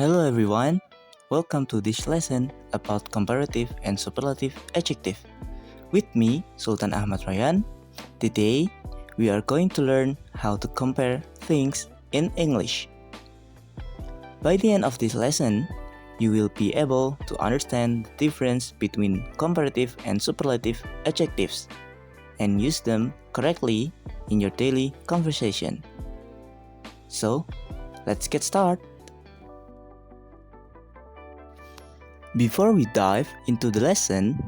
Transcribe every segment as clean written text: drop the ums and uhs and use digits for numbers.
Hello everyone, welcome to this lesson about comparative and superlative adjective. With me, Sulthan Ahmad Royyan. Today, we are going to learn how to compare things in English. By the end of this lesson, you will be able to understand the difference between comparative and superlative adjectives and use them correctly in your daily conversation. So, let's get started. Before we dive into the lesson,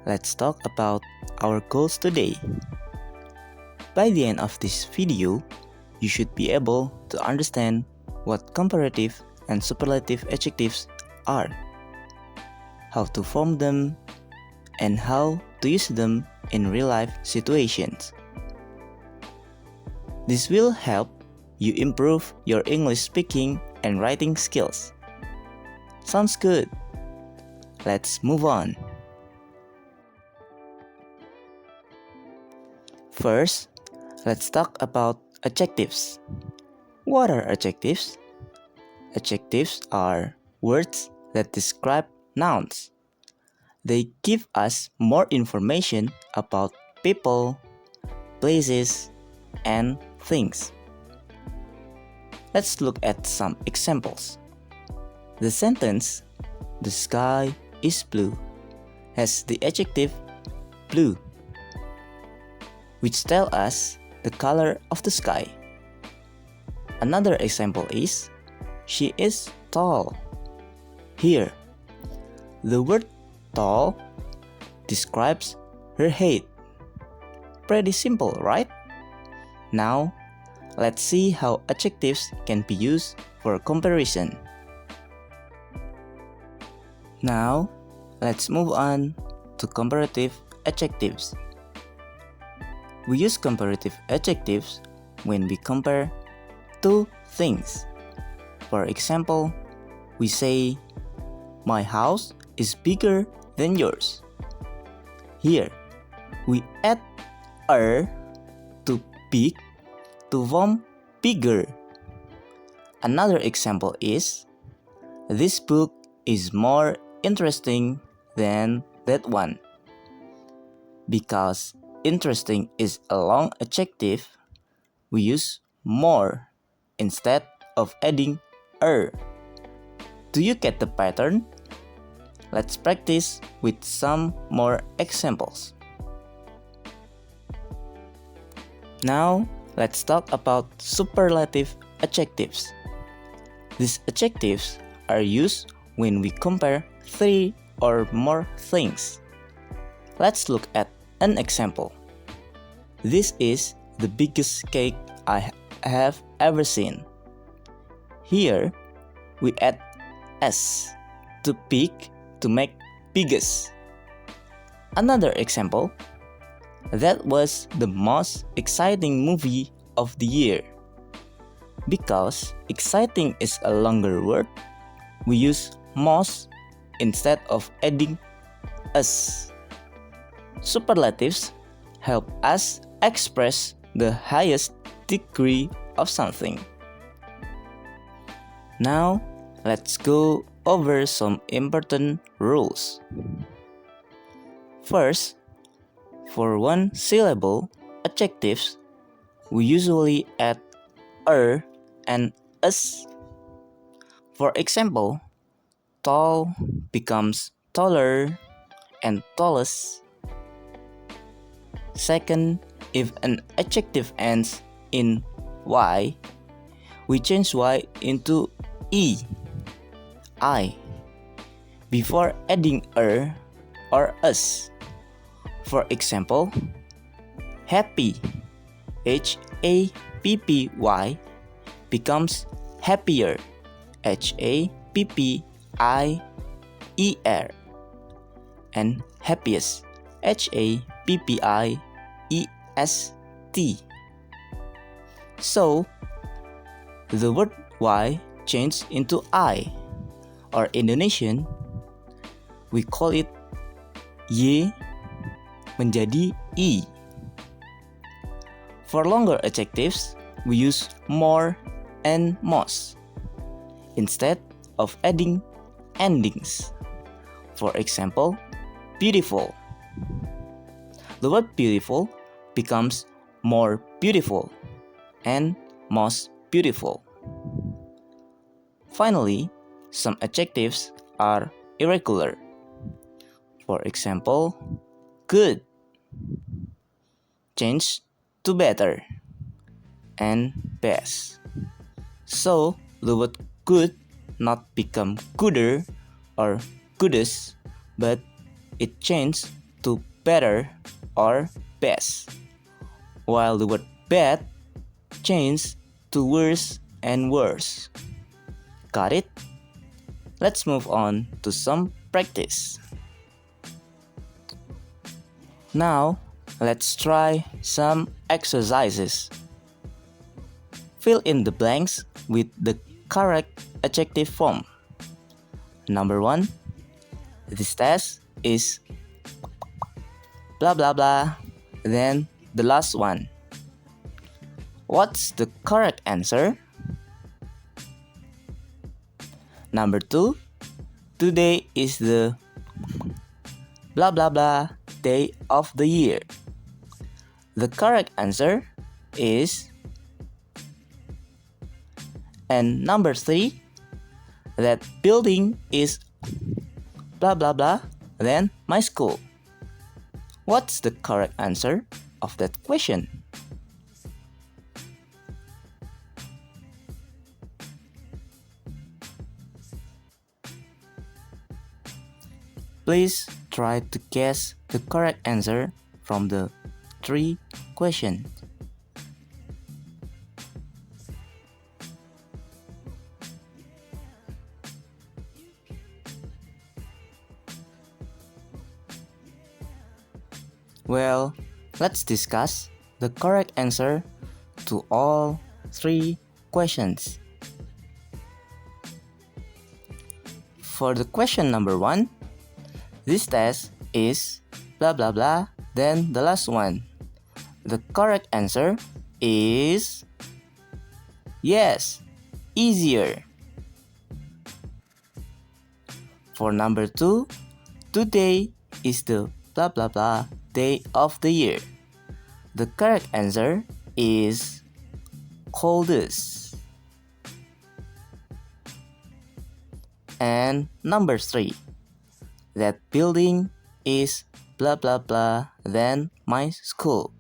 let's talk about our goals today. By the end of this video, you should be able to understand what comparative and superlative adjectives are, how to form them, and how to use them in real-life situations. This will help you improve your English speaking and writing skills. Sounds good. Let's move on. First, let's talk about adjectives. What are adjectives? Adjectives are words that describe nouns. They give us more information about people, places, and things. Let's look at some examples. The sentence, "The sky is blue," has the adjective blue, which tells us the color of the sky. Another example is, "She is tall." Here, the word tall describes her height. Pretty simple, right? Now, let's see how adjectives can be used for comparison. Now, let's move on to comparative adjectives. We use comparative adjectives when we compare two things. For example, we say, "My house is bigger than yours." Here, we add "er" to big to form bigger. Another example is, "This book is more interesting than that one." Because interesting is a long adjective, we use more instead of adding "er." Do you get the pattern? Let's practice with some more examples. Now, let's talk about superlative adjectives. These adjectives are used when we compare three or more things. Let's look at an example. "This is the biggest cake I have ever seen." Here, we add "s" to big to make biggest. Another example, "That was the most exciting movie of the year." Because exciting is a longer word, we use most instead of adding "us." Superlatives help us express the highest degree of something. Now, let's go over some important rules. First, for one syllable adjectives, we usually add "er" and "us." For example, tall becomes taller and tallest. Second, if an adjective ends in "y", we change "y" into "e", I, before adding "er" or "us". For example, happy, HAPPY, becomes happier, HAPPIER, and happiest, HAPPIEST. So, the word "y" changed into "I", or Indonesian, we call it "y" menjadi "i". For longer adjectives, we use more and most. Instead of adding endings. For example, beautiful. The word beautiful becomes more beautiful and most beautiful. Finally, some adjectives are irregular. For example, good change to better and best. So the word good not become gooder or goodest, but it changed to better or best, while the word bad changed to worse and worse. Got it? Let's move on to some practice. Now, let's try some exercises. Fill in the blanks with the correct adjective form. Number 1. This test is blah blah blah. Then the last one. What's the correct answer? Number 2. Today is the blah blah blah day of the year. The correct answer is. And number 3. That building is blah blah blah, then my school. What's the correct answer of that question? Please try to guess the correct answer from the 3 questions. Well, let's discuss the correct answer to all 3 questions. For the question number 1, this test is blah blah blah, then the last one. The correct answer is yes, easier. For number 2, today is the blah blah blah day of the year. The correct answer is coldest. And number 3, that building is blah blah blah, then my school.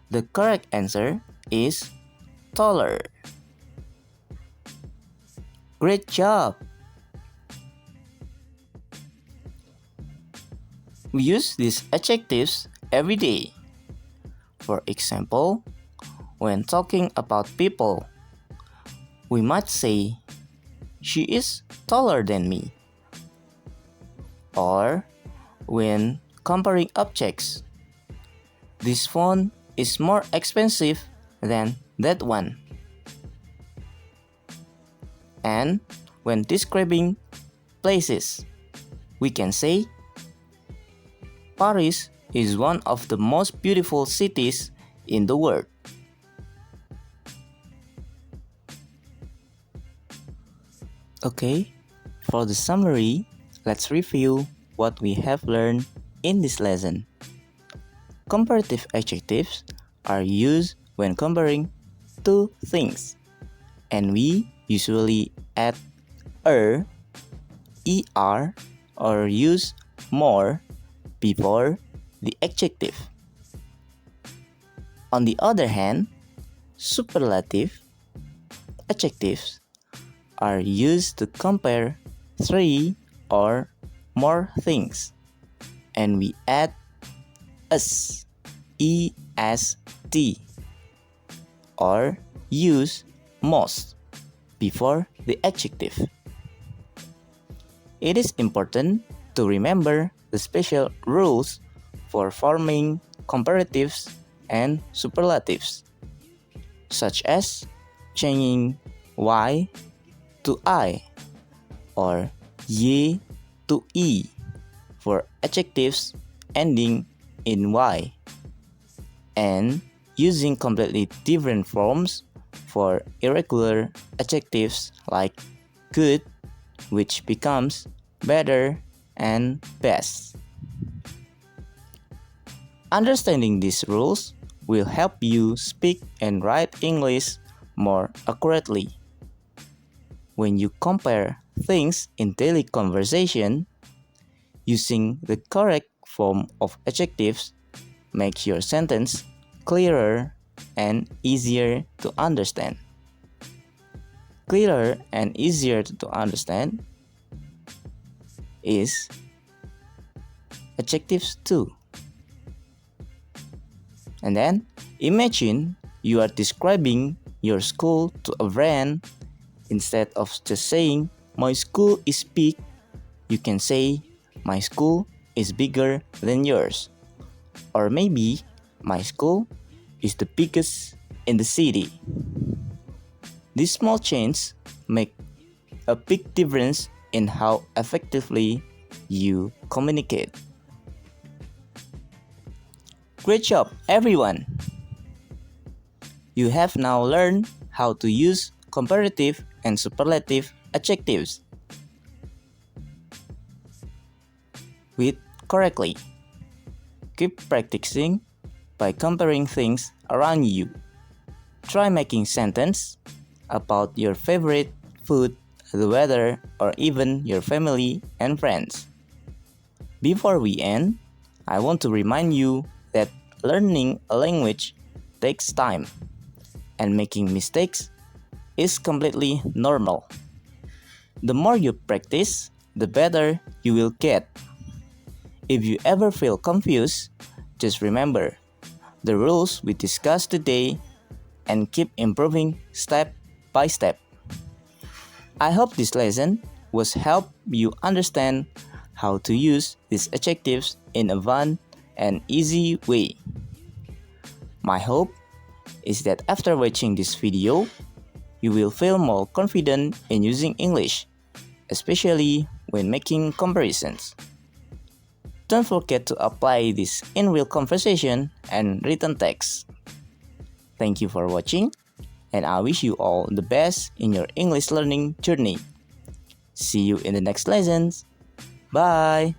The correct answer is taller. Great job! We use these adjectives every day. For example, when talking about people, we might say, she is taller than me. Or when comparing objects, this phone is more expensive than that one. And when describing places, we can say, Paris is one of the most beautiful cities in the world. Okay, for the summary, let's review what we have learned in this lesson. Comparative adjectives are used when comparing two things, and we usually add er, or use more before the adjective. On the other hand, superlative adjectives are used to compare 3 or more things, and we add est, or use most before the adjective. It is important to remember the special rules for forming comparatives and superlatives, such as changing y to I or y to e for adjectives ending in y, and using completely different forms for irregular adjectives like good, which becomes better and best. Understanding these rules will help you speak and write English more accurately. When you compare things in daily conversation, using the correct form of adjectives makes your sentence clearer and easier to understand. Clearer and easier to understand is adjectives too. And then imagine you are describing your school to a friend. Instead of just saying my school is big, you can say my school is bigger than yours. Or maybe my school is the biggest in the city. This small change make a big difference in how effectively you communicate. Great job, everyone! You have now learned how to use comparative and superlative adjectives with correctly. Keep practicing by comparing things around you. Try making sentences about your favorite food, the weather, or even your family and friends. Before we end, I want to remind you that learning a language takes time, and making mistakes is completely normal. The more you practice, the better you will get. If you ever feel confused, just remember the rules we discussed today and keep improving step by step. I hope this lesson was help you understand how to use these adjectives in a fun and easy way. My hope is that after watching this video, you will feel more confident in using English, especially when making comparisons. Don't forget to apply this in real conversation and written text. Thank you for watching, and I wish you all the best in your English learning journey. See you in the next lessons. Bye!